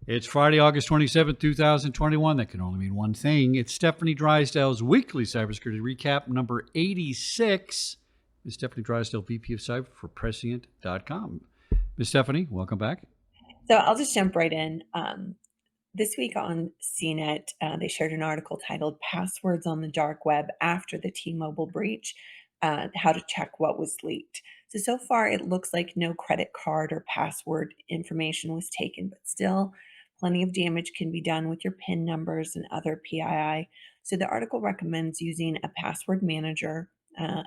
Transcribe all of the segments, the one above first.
It's Friday, August 27th, 2021. That can only mean one thing. It's Stefanie Drysdale's weekly cybersecurity recap, number 86. Ms. Stefanie Drysdale, VP of Cyber for Prescient.com. Ms. Stefanie, welcome back. So I'll just jump right in. This week on CNET, they shared an article titled Passwords on the Dark Web After the T-Mobile Breach, How to Check What Was Leaked. So far, it looks like no credit card or password information was taken, but still plenty of damage can be done with your PIN numbers and other PII. So the article recommends using a password manager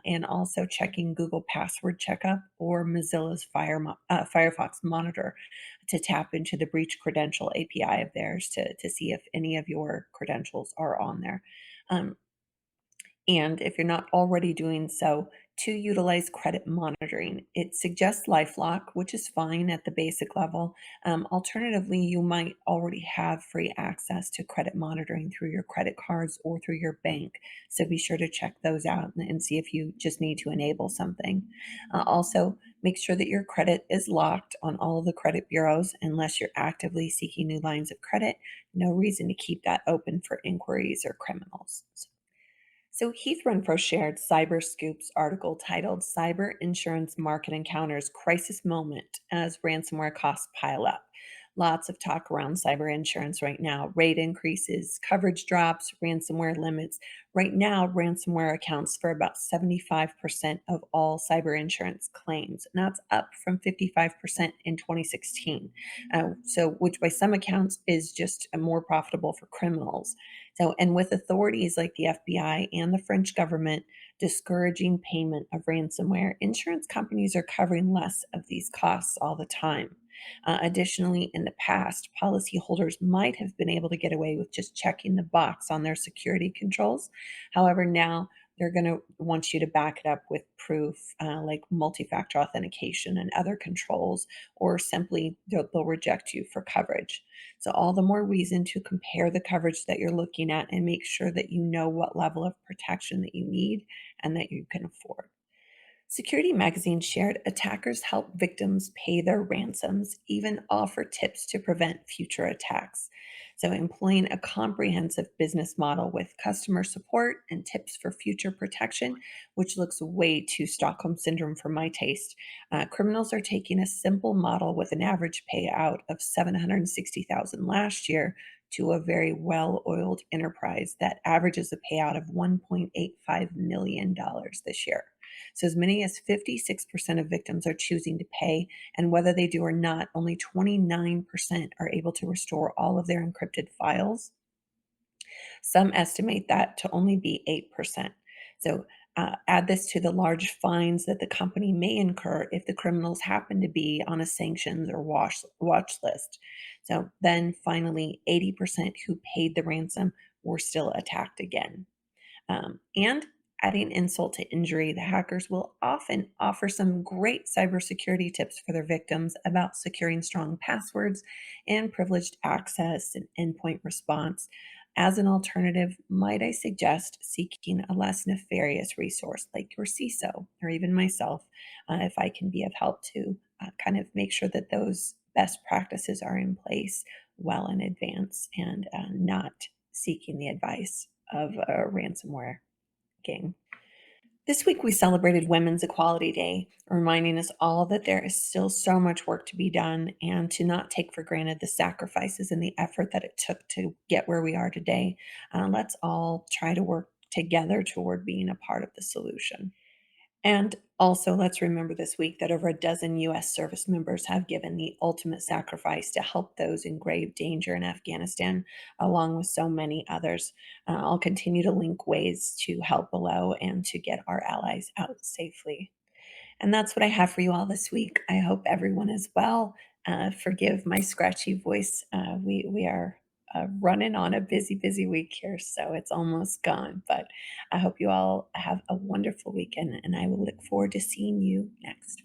and also checking Google Password Checkup or Mozilla's Firefox Monitor to tap into the breach credential API of theirs to see if any of your credentials are on there. Um, and if you're not already doing so, to utilize credit monitoring. It suggests LifeLock, which is fine at the basic level. Alternatively, you might already have free access to credit monitoring through your credit cards or through your bank. So be sure to check those out and see if you just need to enable something. Also, make sure that your credit is locked on all the credit bureaus unless you're actively seeking new lines of credit. No reason to keep that open for inquiries or criminals. So Heath Renfro shared Cyber Scoop's article titled Cyber Insurance Market Encounters Crisis Moment as Ransomware Costs Pile Up. Lots of talk around cyber insurance right now. Rate increases, coverage drops, ransomware limits. Right now, ransomware accounts for about 75% of all cyber insurance claims. And that's up from 55% in 2016. Which by some accounts is just more profitable for criminals. And with authorities like the FBI and the French government discouraging payment of ransomware, insurance companies are covering less of these costs all the time. Additionally, in the past, policyholders might have been able to get away with just checking the box on their security controls. However, now they're going to want you to back it up with proof like multi factor authentication and other controls, or simply they'll reject you for coverage. So, all the more reason to compare the coverage that you're looking at and make sure that you know what level of protection that you need and that you can afford. Security Magazine shared attackers help victims pay their ransoms, even offer tips to prevent future attacks. So, employing a comprehensive business model with customer support and tips for future protection, which looks way too Stockholm Syndrome for my taste. Criminals are taking a simple model with an average payout of $760,000 last year to a very well-oiled enterprise that averages a payout of $1.85 million this year. So, as many as 56% of victims are choosing to pay, and whether they do or not, only 29% are able to restore all of their encrypted files. Some estimate that to only be 8%. So, add this to the large fines that the company may incur if the criminals happen to be on a sanctions or watch list. So, then finally, 80% who paid the ransom were still attacked again. And adding insult to injury, the hackers will often offer some great cybersecurity tips for their victims about securing strong passwords and privileged access and endpoint response. As an alternative, might I suggest seeking a less nefarious resource like your CISO or even myself, if I can be of help to kind of make sure that those best practices are in place well in advance and not seeking the advice of a ransomware gang. This week, we celebrated Women's Equality Day, reminding us all that there is still so much work to be done and to not take for granted the sacrifices and the effort that it took to get where we are today. Let's all try to work together toward being a part of the solution. And also, let's remember this week that over a dozen U.S. service members have given the ultimate sacrifice to help those in grave danger in Afghanistan, along with so many others. I'll continue to link ways to help below and to get our allies out safely. And that's what I have for you all this week. I hope everyone is well. Forgive my scratchy voice. We are running on a busy week here, so it's almost gone. But I hope you all have a wonderful weekend, and I will look forward to seeing you next